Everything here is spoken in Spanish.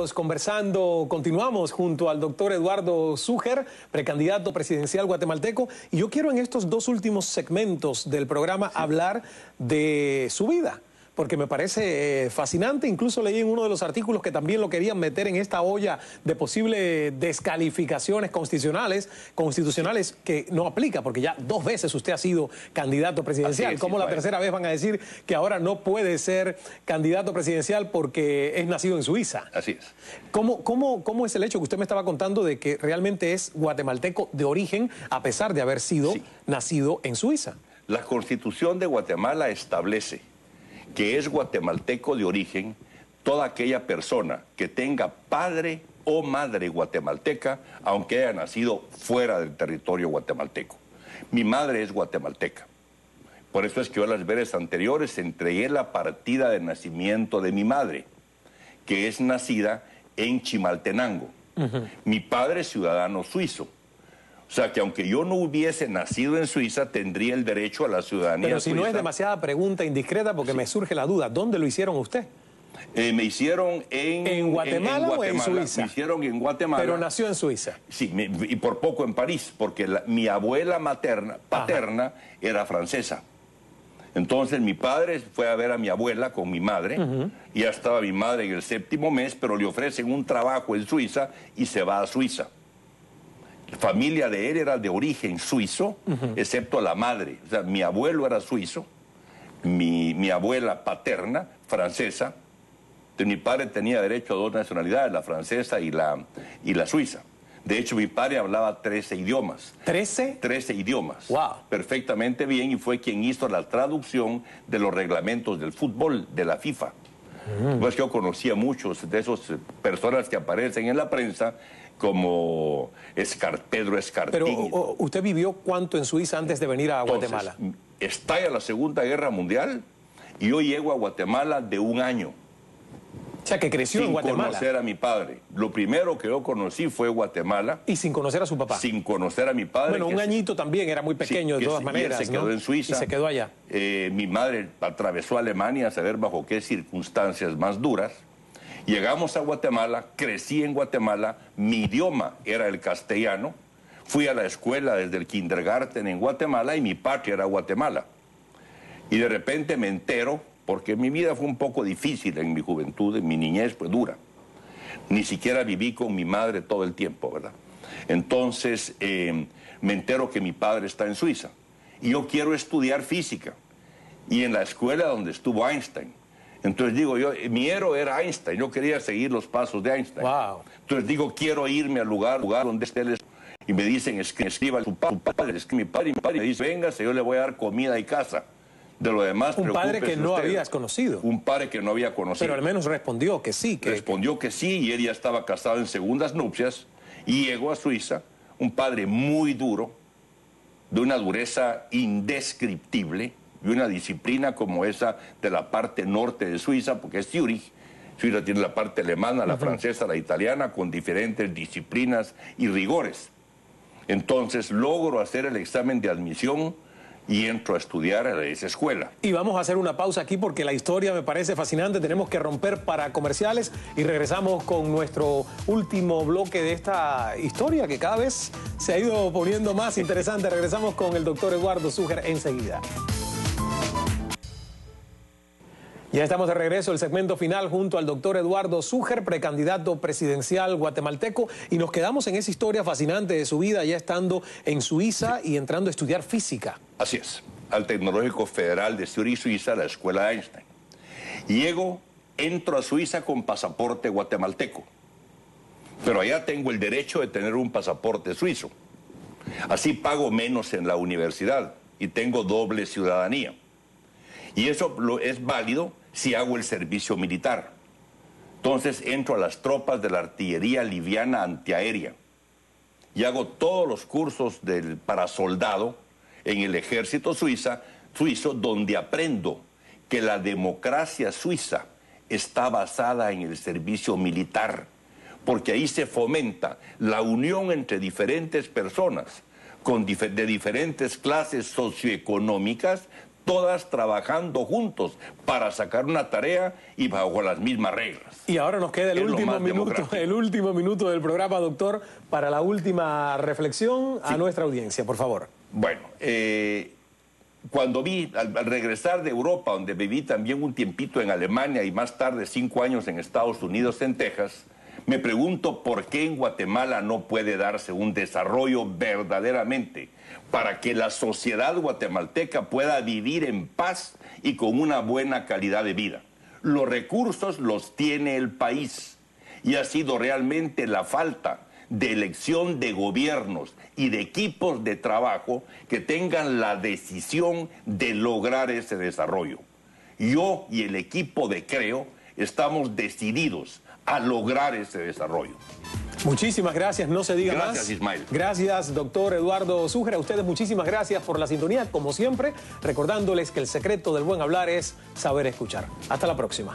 amigos, conversando, continuamos junto al doctor Eduardo Zújar, precandidato presidencial guatemalteco, y yo quiero en estos dos últimos segmentos del programa hablar de su vida, porque me parece fascinante. Incluso leí en uno de los artículos que también lo querían meter en esta olla de posibles descalificaciones constitucionales que no aplica, porque ya 2 veces usted ha sido candidato presidencial. ¿Cómo la tercera vez van a decir que ahora no puede ser candidato presidencial porque es nacido en Suiza? Así es. ¿Cómo es el hecho que usted me estaba contando de que realmente es guatemalteco de origen a pesar de haber sido nacido en Suiza? La Constitución de Guatemala establece que es guatemalteco de origen toda aquella persona que tenga padre o madre guatemalteca, aunque haya nacido fuera del territorio guatemalteco. Mi madre es guatemalteca. Por eso es que yo las veces anteriores entregué la partida de nacimiento de mi madre, que es nacida en Chimaltenango. Mi padre es ciudadano suizo. O sea, que aunque yo no hubiese nacido en Suiza, tendría el derecho a la ciudadanía Pero si suiza. no es demasiada pregunta indiscreta, porque me surge la duda, ¿dónde lo hicieron usted? Me hicieron ¿En Guatemala o en Suiza? Me hicieron en Guatemala. Pero nació en Suiza. Sí, y por poco en París, porque mi abuela paterna era francesa. Entonces mi padre fue a ver a mi abuela con mi madre, y ya estaba mi madre en el 7º mes, pero le ofrecen un trabajo en Suiza y se va a Suiza. La familia de él era de origen suizo, excepto la madre. O sea, mi abuelo era suizo, mi abuela paterna, francesa. Entonces, mi padre tenía derecho a 2 nacionalidades, la francesa y la suiza. De hecho, mi padre hablaba 13 idiomas. ¿13? 13 idiomas. Wow. Perfectamente bien, y fue quien hizo la traducción de los reglamentos del fútbol, de la FIFA. Pues yo conocía muchos de esas personas que aparecen en la prensa, como Pedro Escartín. Pero, ¿usted vivió cuánto en Suiza antes de venir a Guatemala? Estalla la Segunda Guerra Mundial y yo llego a Guatemala de 1 año. O sea, que creció en Guatemala. Sin conocer a mi padre. Lo primero que yo conocí fue Guatemala. ¿Y sin conocer a su papá? Sin conocer a mi padre. Bueno, un añito también, era muy pequeño de todas maneras. Se quedó en Suiza. Y se quedó allá. Mi madre atravesó Alemania a saber bajo qué circunstancias más duras. Llegamos a Guatemala, crecí en Guatemala, mi idioma era el castellano. Fui a la escuela desde el kindergarten en Guatemala y mi patria era Guatemala. Y de repente me entero, porque mi vida fue un poco difícil en mi juventud, en mi niñez fue dura. Ni siquiera viví con mi madre todo el tiempo, ¿verdad? Entonces me entero que mi padre está en Suiza. Y yo quiero estudiar física. Y en la escuela donde estuvo Einstein. Entonces digo yo, mi héroe era Einstein, yo quería seguir los pasos de Einstein. Wow. Entonces digo, quiero irme al lugar donde esté él. Y me dicen, escriba a su padre, es que mi padre me dice, véngase, yo le voy a dar comida y casa. De lo demás, un padre que no habías conocido. Un padre que no había conocido. Pero al menos respondió que sí. Respondió que sí, y él ya estaba casado en segundas nupcias, y llegó a Suiza, un padre muy duro, de una dureza indescriptible, y una disciplina como esa de la parte norte de Suiza, porque es Zurich. Suiza tiene la parte alemana, la francesa, la italiana, con diferentes disciplinas y rigores. Entonces logro hacer el examen de admisión y entro a estudiar a esa escuela. Y vamos a hacer una pausa aquí porque la historia me parece fascinante. Tenemos que romper para comerciales y regresamos con nuestro último bloque de esta historia que cada vez se ha ido poniendo más interesante. Regresamos con el doctor Eduardo Zújar enseguida. Ya estamos de regreso, el segmento final junto al doctor Eduardo Zújar, precandidato presidencial guatemalteco, y nos quedamos en esa historia fascinante de su vida, ya estando en Suiza y entrando a estudiar física. Así es, al Tecnológico Federal de Zurich, Suiza, la escuela de Einstein. Entro a Suiza con pasaporte guatemalteco, pero allá tengo el derecho de tener un pasaporte suizo. Así pago menos en la universidad y tengo doble ciudadanía. Y eso es válido si hago el servicio militar. Entonces entro a las tropas de la artillería liviana antiaérea y hago todos los cursos para soldado en el ejército suizo, donde aprendo que la democracia suiza está basada en el servicio militar, porque ahí se fomenta la unión entre diferentes personas de diferentes clases socioeconómicas, todas trabajando juntos para sacar una tarea y bajo las mismas reglas. Y ahora nos queda el último minuto del programa, doctor, para la última reflexión a nuestra audiencia, por favor. Bueno, cuando vi, al regresar de Europa, donde viví también un tiempito en Alemania y más tarde 5 años en Estados Unidos, en Texas, me pregunto por qué en Guatemala no puede darse un desarrollo verdaderamente para que la sociedad guatemalteca pueda vivir en paz y con una buena calidad de vida. Los recursos los tiene el país y ha sido realmente la falta de elección de gobiernos y de equipos de trabajo que tengan la decisión de lograr ese desarrollo. Yo y el equipo de Creo estamos decididos a lograr ese desarrollo. Muchísimas gracias, no se diga más. Gracias, Ismael. Gracias, doctor Eduardo Zújar. A ustedes muchísimas gracias por la sintonía, como siempre, recordándoles que el secreto del buen hablar es saber escuchar. Hasta la próxima.